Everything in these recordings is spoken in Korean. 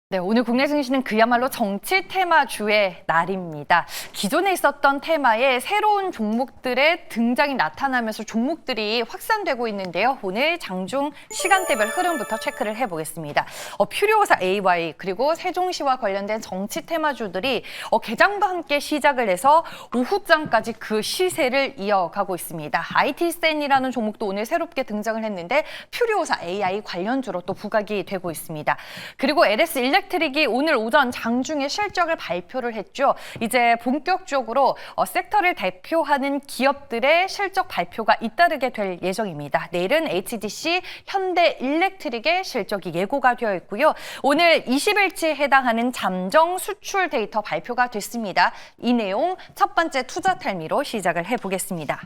네, 오늘 국내 증시는 그야말로 정치 테마주의 날입니다. 기존에 있었던 테마에 새로운 종목들의 등장이 나타나면서 종목들이 확산되고 있는데요. 오늘 장중 시간대별 흐름부터 체크를 해보겠습니다. 퓨리오사 AY 그리고 세종시와 관련된 정치 테마주들이 개장도 함께 시작을 해서 오후장까지 그 시세를 이어가고 있습니다. IT센이라는 종목도 오늘 새롭게 등장을 했는데 퓨리오사 AI 관련주로 또 부각이 되고 있습니다. 그리고 LS 일렉트릭이 오늘 오전 장중에 실적을 발표를 했죠. 이제 본격적으로 섹터를 대표하는 기업들의 실적 발표가 잇따르게 될 예정입니다. 내일은 HDC, 현대일렉트릭의 실적이 예고가 되어 있고요. 오늘 20일치에 해당하는 잠정 수출 데이터 발표가 됐습니다. 이 내용 첫 번째 투자 탈미로 시작을 해보겠습니다.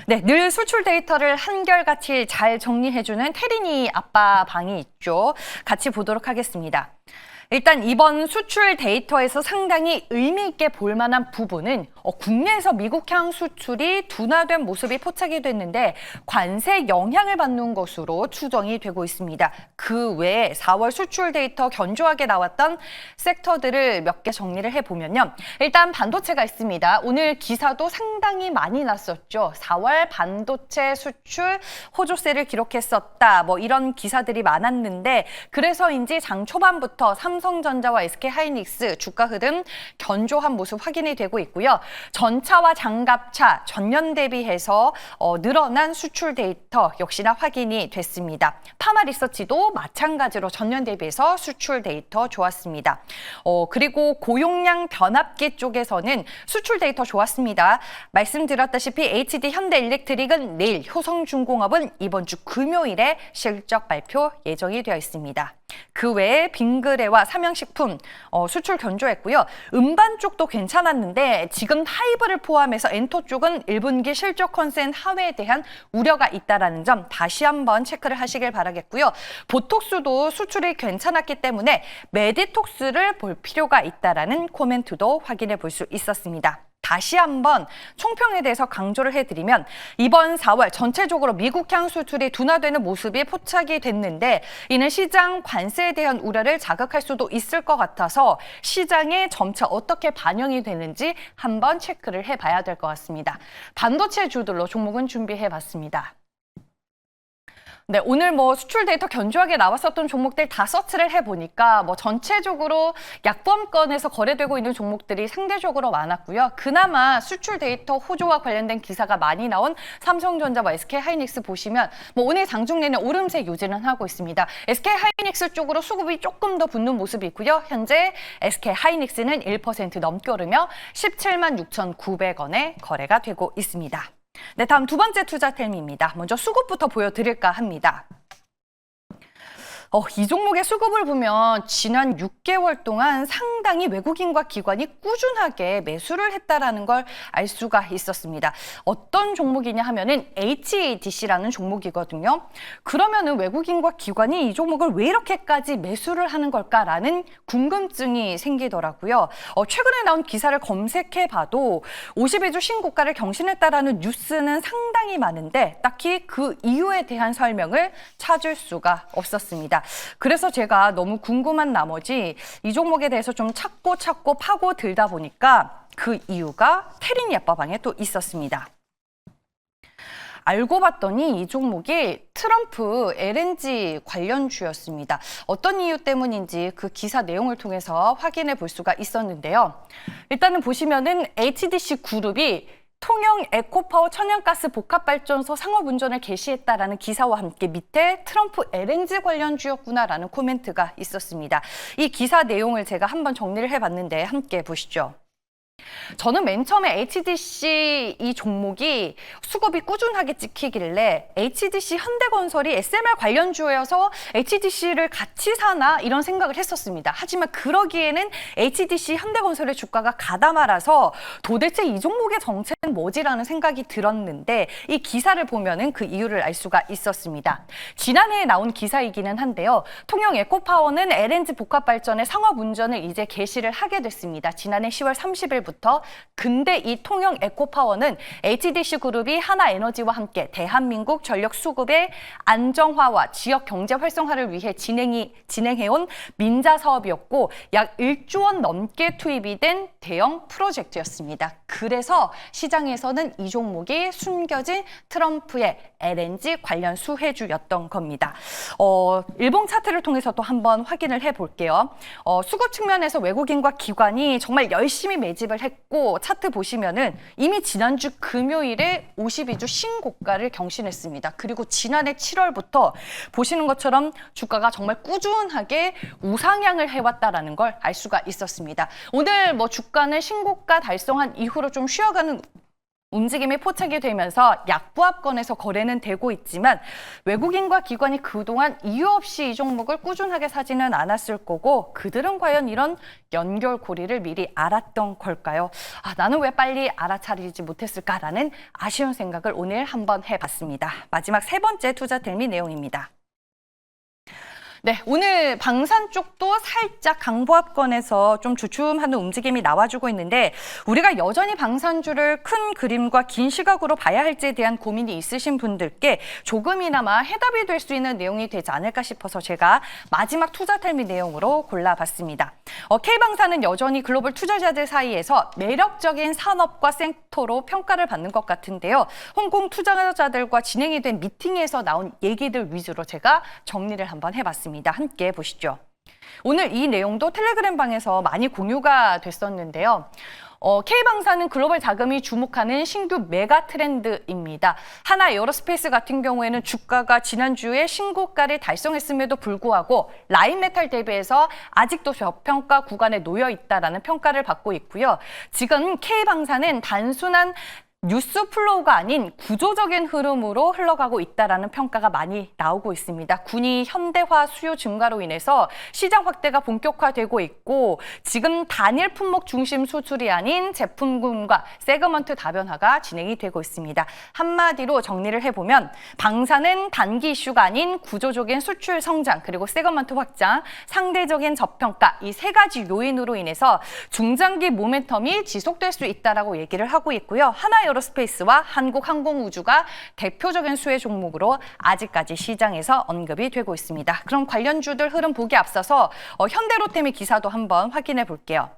네, 늘 수출 데이터를 한결같이 잘 정리해주는 테리니 아빠 방이 있죠. 같이 보도록 하겠습니다. 일단 이번 수출 데이터에서 상당히 의미 있게 볼 만한 부분은 국내에서 미국향 수출이 둔화된 모습이 포착이 됐는데 관세 영향을 받는 것으로 추정이 되고 있습니다. 그 외에 4월 수출 데이터 견조하게 나왔던 섹터들을 몇 개 정리를 해보면요. 일단 반도체가 있습니다. 오늘 기사도 상당히 많이 났었죠. 4월 반도체 수출 호조세를 기록했었다. 이런 기사들이 많았는데 그래서인지 장 초반부터 삼성전자와 SK하이닉스 주가 흐름 견조한 모습 확인이 되고 있고요. 전차와 장갑차 전년 대비해서 늘어난 수출 데이터 역시나 확인이 됐습니다. 파마리서치도 마찬가지로 전년 대비해서 수출 데이터 좋았습니다. 그리고 고용량 변압기 쪽에서는 수출 데이터 좋았습니다. 말씀드렸다시피 HD 현대일렉트릭은 내일, 효성중공업은 이번 주 금요일에 실적 발표 예정이 되어 있습니다. 그 외에 빙그레와 삼양식품 수출 견조했고요. 음반 쪽도 괜찮았는데 지금 하이브를 포함해서 엔터 쪽은 1분기 실적 컨센 하회에 대한 우려가 있다는 점 다시 한번 체크를 하시길 바라겠고요. 보톡스도 수출이 괜찮았기 때문에 메디톡스를 볼 필요가 있다는 코멘트도 확인해 볼 수 있었습니다. 다시 한번 총평에 대해서 강조를 해드리면 이번 4월 전체적으로 미국향 수출이 둔화되는 모습이 포착이 됐는데 이는 시장 관세에 대한 우려를 자극할 수도 있을 것 같아서 시장에 점차 어떻게 반영이 되는지 한번 체크를 해봐야 될 것 같습니다. 반도체 주들로 종목은 준비해봤습니다. 네, 오늘 수출 데이터 견조하게 나왔었던 종목들 다 서치를 해보니까 전체적으로 약범권에서 거래되고 있는 종목들이 상대적으로 많았고요. 그나마 수출 데이터 호조와 관련된 기사가 많이 나온 삼성전자와 SK하이닉스 보시면 오늘 장중 내내 오름세 유지는 하고 있습니다. SK하이닉스 쪽으로 수급이 조금 더 붙는 모습이 있고요. 현재 SK하이닉스는 1% 넘게 오르며 17만 6,900원에 거래가 되고 있습니다. 네, 다음 두 번째 투자 템입니다. 먼저 수급부터 보여드릴까 합니다. 이 종목의 수급을 보면 지난 6개월 동안 상당히 외국인과 기관이 꾸준하게 매수를 했다라는 걸 알 수가 있었습니다. 어떤 종목이냐 하면은 HDC라는 종목이거든요. 그러면은 외국인과 기관이 이 종목을 왜 이렇게까지 매수를 하는 걸까라는 궁금증이 생기더라고요. 최근에 나온 기사를 검색해봐도 52주 신고가를 경신했다라는 뉴스는 상당히 많은데 딱히 그 이유에 대한 설명을 찾을 수가 없었습니다. 그래서 제가 너무 궁금한 나머지 이 종목에 대해서 좀 찾고 파고들다 보니까 그 이유가 테리니 아빠방에 또 있었습니다. 알고 봤더니 이 종목이 트럼프 LNG 관련주였습니다. 어떤 이유 때문인지 그 기사 내용을 통해서 확인해 볼 수가 있었는데요. 일단은 보시면은 HDC 그룹이 통영 에코파워 천연가스 복합발전소 상업운전을 개시했다라는 기사와 함께 밑에 트럼프 LNG 관련주였구나라는 코멘트가 있었습니다. 이 기사 내용을 제가 한번 정리를 해봤는데 함께 보시죠. 저는 맨 처음에 HDC 이 종목이 수급이 꾸준하게 찍히길래 HDC 현대건설이 SMR 관련주여서 HDC를 같이 사나 이런 생각을 했었습니다. 하지만 그러기에는 HDC 현대건설의 주가가 가다말아서 도대체 이 종목의 정체는 뭐지라는 생각이 들었는데 이 기사를 보면은 그 이유를 알 수가 있었습니다. 지난해에 나온 기사이기는 한데요. 통영 에코파워는 LNG 복합발전의 상업운전을 이제 개시를 하게 됐습니다. 지난해 10월 30일부터 2017년부터. 근데 이 통영 에코파워는 HDC 그룹이 하나에너지와 함께 대한민국 전력 수급의 안정화와 지역 경제 활성화를 위해 진행해온 민자 사업이었고 약 1조 원 넘게 투입이 된 대형 프로젝트였습니다. 그래서 시장에서는 이 종목이 숨겨진 트럼프의 LNG 관련 수혜주였던 겁니다. 일봉 차트를 통해서 또 한번 확인을 해볼게요. 수급 측면에서 외국인과 기관이 정말 열심히 매집을 했고 차트 보시면은 이미 지난주 금요일에 52주 신고가를 경신했습니다. 그리고 지난해 7월부터 보시는 것처럼 주가가 정말 꾸준하게 우상향을 해왔다라는 걸 알 수가 있었습니다. 오늘 뭐 주가는 신고가 달성한 이후로 좀 쉬어가는 움직임이 포착이 되면서 약부합권에서 거래는 되고 있지만 외국인과 기관이 그동안 이유 없이 이 종목을 꾸준하게 사지는 않았을 거고 그들은 과연 이런 연결고리를 미리 알았던 걸까요? 나는 왜 빨리 알아차리지 못했을까라는 아쉬운 생각을 오늘 한번 해봤습니다. 마지막 세 번째 투자 딜미 내용입니다. 네, 오늘 방산 쪽도 살짝 강보합권에서 좀 주춤하는 움직임이 나와주고 있는데 우리가 여전히 방산주를 큰 그림과 긴 시각으로 봐야 할지에 대한 고민이 있으신 분들께 조금이나마 해답이 될 수 있는 내용이 되지 않을까 싶어서 제가 마지막 투자 텔미 내용으로 골라봤습니다. K방산은 여전히 글로벌 투자자들 사이에서 매력적인 산업과 섹터로 평가를 받는 것 같은데요. 홍콩 투자자들과 진행이 된 미팅에서 나온 얘기들 위주로 제가 정리를 한번 해봤습니다. 함께 보시죠. 오늘 이 내용도 텔레그램 방에서 많이 공유가 됐었는데요. K방산은 글로벌 자금이 주목하는 신규 메가 트렌드입니다. 하나 에어로스페이스 같은 경우에는 주가가 지난주에 신고가를 달성했음에도 불구하고 라인메탈 대비해서 아직도 저평가 구간에 놓여 있다라는 평가를 받고 있고요. 지금 K방산은 단순한 뉴스 플로우가 아닌 구조적인 흐름으로 흘러가고 있다라는 평가가 많이 나오고 있습니다. 군이 현대화 수요 증가로 인해서 시장 확대가 본격화되고 있고 지금 단일 품목 중심 수출이 아닌 제품군과 세그먼트 다변화가 진행이 되고 있습니다. 한마디로 정리를 해보면 방산은 단기 이슈가 아닌 구조적인 수출 성장 그리고 세그먼트 확장, 상대적인 저평가 이 세 가지 요인으로 인해서 중장기 모멘텀이 지속될 수 있다라고 얘기를 하고 있고요. 에어로스페이스와 한국항공우주가 대표적인 수혜 종목으로 아직까지 시장에서 언급이 되고 있습니다. 그럼 관련주들 흐름 보기 앞서서 현대로템의 기사도 한번 확인해 볼게요.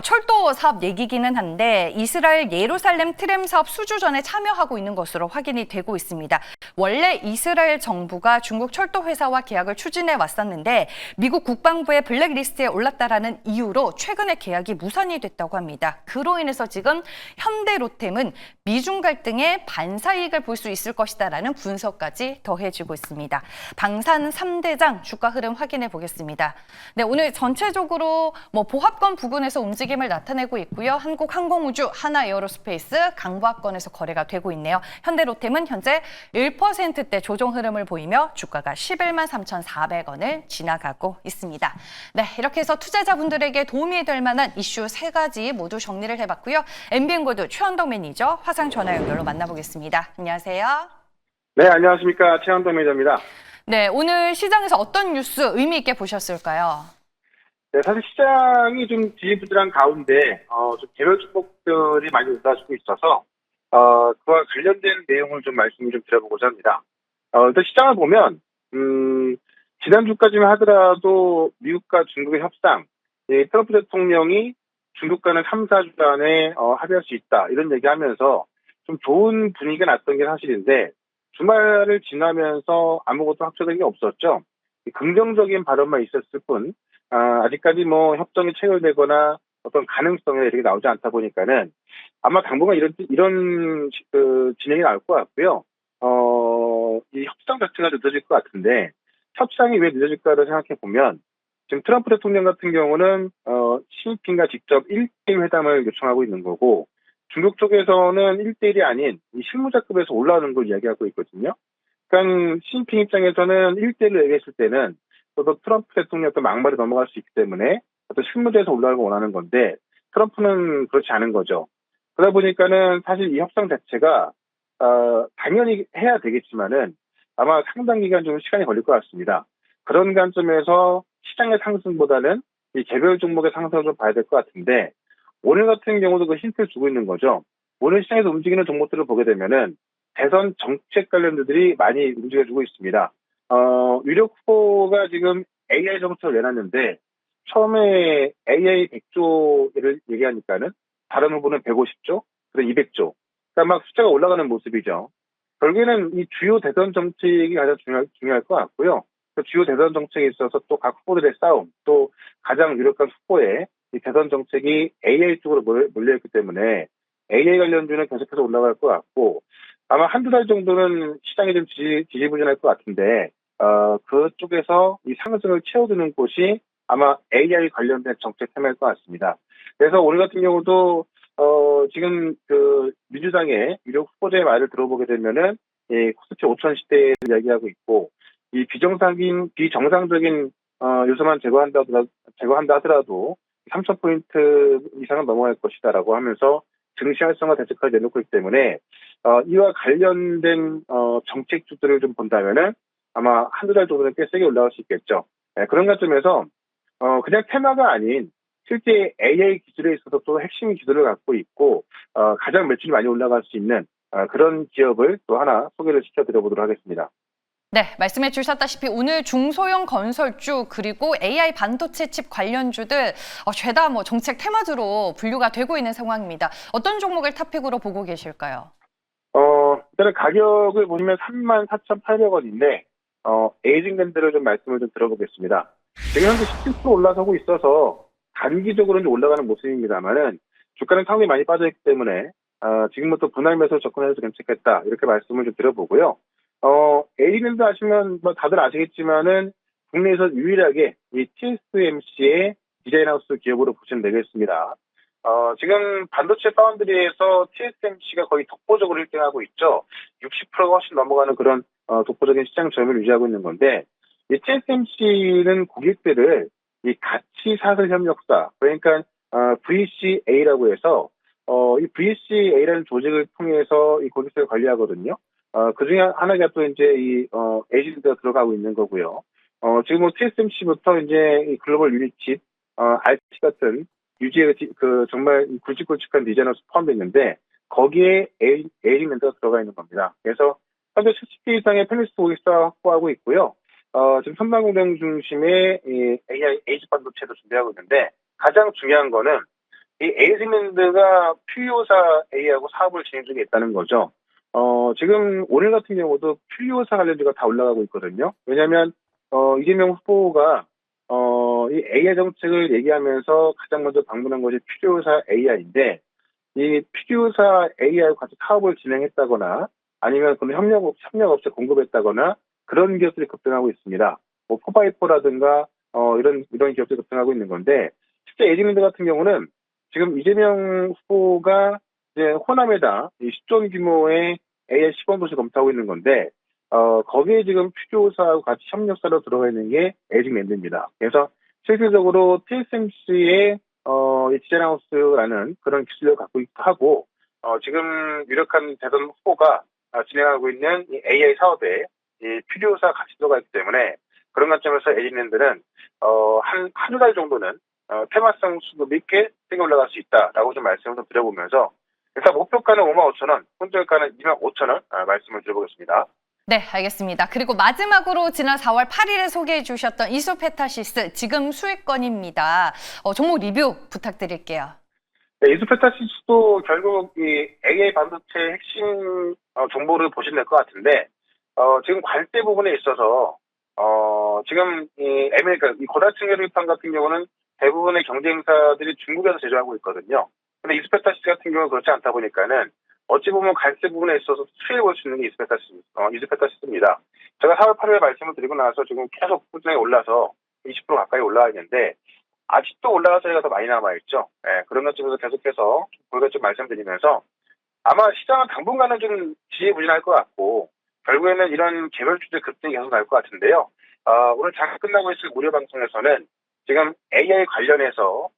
철도 사업 얘기기는 한데 이스라엘 예루살렘 트램 사업 수주전에 참여하고 있는 것으로 확인이 되고 있습니다. 원래 이스라엘 정부가 중국 철도 회사와 계약을 추진해 왔었는데 미국 국방부의 블랙리스트에 올랐다라는 이유로 최근에 계약이 무산이 됐다고 합니다. 그로 인해서 지금 현대로템은 미중 갈등의 반사이익을 볼 수 있을 것이다라는 분석까지 더해지고 있습니다. 방산 3대장 주가 흐름 확인해 보겠습니다. 네, 오늘 전체적으로 보합권 부근에서 움직임을 나타내고 있고요. 한국항공우주, 하나에어로스페이스, 강보합권에서 거래가 되고 있네요. 현대로템은 현재 1%대 조정 흐름을 보이며 주가가 11만 3,400원을 지나가고 있습니다. 네, 이렇게 해서 투자자분들에게 도움이 될 만한 이슈 세 가지 모두 정리를 해봤고요. MBN골드 최현덕 매니저 화상 전화 연결로 만나보겠습니다. 안녕하세요. 네, 안녕하십니까. 최현덕 매니저입니다. 네, 오늘 시장에서 어떤 뉴스 의미 있게 보셨을까요? 네, 사실 시장이 좀 지지부진한 가운데 좀 개별 종목들이 많이 올라주고 있어서 그와 관련된 내용을 좀 말씀을 좀 드려보고자 합니다. 일단 시장을 보면 지난주까지만 하더라도 미국과 중국의 협상, 트럼프 대통령이 중국과는 3, 4주간에 합의할 수 있다 이런 얘기하면서 좀 좋은 분위기가 났던 게 사실인데 주말을 지나면서 아무것도 확정된 게 없었죠. 긍정적인 발언만 있었을 뿐 아직까지 협정이 체결되거나 어떤 가능성이 이렇게 나오지 않다 보니까는 아마 당분간 이런 진행이 나올 것 같고요. 이 협상 자체가 늦어질 것 같은데 협상이 왜 늦어질까를 생각해 보면 지금 트럼프 대통령 같은 경우는 시진핑과 직접 1대1 회담을 요청하고 있는 거고 중국 쪽에서는 1대1이 아닌 이 실무자급에서 올라오는 걸 이야기하고 있거든요. 그러니까 시진핑 입장에서는 1대1로 얘기했을 때는 또 트럼프 대통령 또 막말이 넘어갈 수 있기 때문에 어떤 실무자에서 올라가는 걸 원하는 건데 트럼프는 그렇지 않은 거죠. 그러다 보니까는 사실 이 협상 자체가 당연히 해야 되겠지만은 아마 상당 기간 좀 시간이 걸릴 것 같습니다. 그런 관점에서 시장의 상승보다는 이 개별 종목의 상승을 좀 봐야 될 것 같은데 오늘 같은 경우도 그 힌트를 주고 있는 거죠. 오늘 시장에서 움직이는 종목들을 보게 되면은 대선 정책 관련주들이 많이 움직여주고 있습니다. 유력 후보가 지금 AI 정책을 내놨는데 처음에 AI 100조를 얘기하니까는 다른 후보는 150조, 그다음 200조. 그러니까 막 숫자가 올라가는 모습이죠. 결국에는 이 주요 대선 정책이 가장 중요할 것 같고요. 그 주요 대선 정책에 있어서 또 각 후보들의 싸움, 또 가장 유력한 후보의 이 대선 정책이 AI 쪽으로 몰려있기 때문에 AI 관련주는 계속해서 올라갈 것 같고 아마 한두 달 정도는 시장이 좀 지지부진할 것 같은데 그쪽에서 이 상승을 채워주는 곳이 아마 AI 관련된 정책 테마일 것 같습니다. 그래서 오늘 같은 경우도 지금 그 민주당의 유력 후보자의 말을 들어보게 되면은 코스피 5천 시대를 이야기하고 있고 이 비정상적인 요소만 제거한다 하더라도 3,000포인트 이상은 넘어갈 것이다라고 하면서 증시 활성화 대책까지 내놓고 있기 때문에 이와 관련된 정책주들을 좀 본다면은 아마 한두 달 정도는 꽤 세게 올라갈 수 있겠죠. 그런 관점에서 그냥 테마가 아닌 실제 AI 기술에 있어서 또 핵심 기술을 갖고 있고 가장 매출이 많이 올라갈 수 있는 그런 기업을 또 하나 소개를 시켜드려보도록 하겠습니다. 네, 말씀해 주셨다시피 오늘 중소형 건설주 그리고 AI 반도체 칩 관련주들 죄다 정책 테마주로 분류가 되고 있는 상황입니다. 어떤 종목을 탑픽으로 보고 계실까요? 일단은 가격을 보시면 34,800원인데 에이징밴드를 좀 말씀을 좀 들어보겠습니다. 지금 현재 17% 올라서고 있어서 단기적으로는 좀 올라가는 모습입니다만은 주가는 상당히 많이 빠져있기 때문에 지금부터 분할 매수 접근해서 괜찮겠다 이렇게 말씀을 좀 드려보고요. 에이징밴드 아시면 뭐 다들 아시겠지만은 국내에서 유일하게 이 TSMC의 디자인하우스 기업으로 보시면 되겠습니다. 지금 반도체 파운드리에서 TSMC가 거의 독보적으로 1등하고 있죠. 60%가 훨씬 넘어가는 그런 독보적인 시장 점유율을 유지하고 있는 건데 이 TSMC는 고객들을 이 가치 사슬 협력사 그러니까 VCA라고 해서 이 VCA라는 조직을 통해서 이 고객들을 관리하거든요. 그 중에 하나가 또 이제 이 에이전트가 들어가고 있는 거고요. 지금 뭐 TSMC부터 이제 이 글로벌 유니칩, RT 같은 유지의 그 정말 굵직굵직한 디자이너스 포함되어 있는데 거기에 에이징밴드가 들어가 있는 겁니다. 그래서 현재 70개 이상의 펠리스 고객사 확보하고 있고요. 지금 선박공장 중심의 이 AI 에이지 반도체도 준비하고 있는데 가장 중요한 거는 이 에이징밴드가 퓨리오사 A하고 사업을 진행 중에 있다는 거죠. 지금 오늘 같은 경우도 퓨리오사 관련주가 다 올라가고 있거든요. 왜냐하면 이재명 후보가 이 AI 정책을 얘기하면서 가장 먼저 방문한 것이 퓨리오사 AI인데 이 퓨리오사 AI와 같이 사업을 진행했다거나 아니면 그런 협력업체 공급했다거나 그런 기업들이 급등하고 있습니다. 뭐 포바이포라든가 이런 기업들이 급등하고 있는 건데 실제 에이징밴드 같은 경우는 지금 이재명 후보가 이제 호남에다 이 10조 규모의 AI 시범 도시 검토하고 있는 건데 거기에 지금 퓨리오사하고 같이 협력사로 들어가 있는 게 에이징밴드입니다. 그래서 실질적으로 TSMC의 디자인하우스라는 그런 기술을 갖고 있고 하고 지금 유력한 대선 후보가 진행하고 있는 이 AI 사업에 이 퓨리오사 같이 들어가 있기 때문에 그런 관점에서 에이징밴드는 한두 달 정도는 테마성 수도 있게 세게 올라갈 수 있다라고 좀 말씀을 좀 드려보면서 일단 목표가는 55,000원, 손절가는 25,000원 말씀을 드려보겠습니다. 네, 알겠습니다. 그리고 마지막으로 지난 4월 8일에 소개해 주셨던 이수페타시스 지금 수익권입니다. 종목 리뷰 부탁드릴게요. 네, 이수페타시스도 결국 이 AI 반도체 핵심 정보를 보시면 될 것 같은데 지금 관세 부분에 있어서 지금 이 고다층 혈입판 같은 경우는 대부분의 경쟁사들이 중국에서 제조하고 있거든요. 근데 이수페타시스 같은 경우는 그렇지 않다 보니까는 어찌 보면 관세 부분에 있어서 수혜를 볼 수 있는 게 이수페타시스입니다. 제가 4월 8일에 말씀을 드리고 나서 지금 계속 꾸준히 올라서 20% 가까이 올라와 있는데 아직도 올라갈 자리가 더 많이 남아있죠. 네, 그런 것들에서 계속해서 그걸 좀 말씀드리면서 아마 시장은 당분간은 좀 지지부진할 것 같고 결국에는 이런 개별주들 급등이 계속 날 것 같은데요. 오늘 잠깐 끝나고 있을 무료 방송에서는 지금 AI 관련해서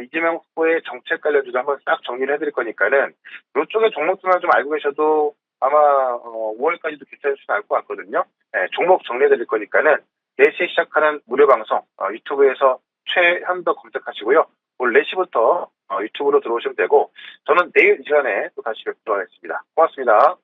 이재명 후보의 정책 관련주도 한번 싹 정리를 해드릴 거니까는 이쪽의 종목들만 좀 알고 계셔도 아마 5월까지도 괜찮을 수 있을 것 같거든요. 네, 종목 정리해드릴 거니까는 4시에 시작하는 무료 방송 유튜브에서 최현덕 검색하시고요. 오늘 4시부터 유튜브로 들어오시면 되고 저는 내일 이 시간에 또 다시 뵙도록 하겠습니다. 고맙습니다.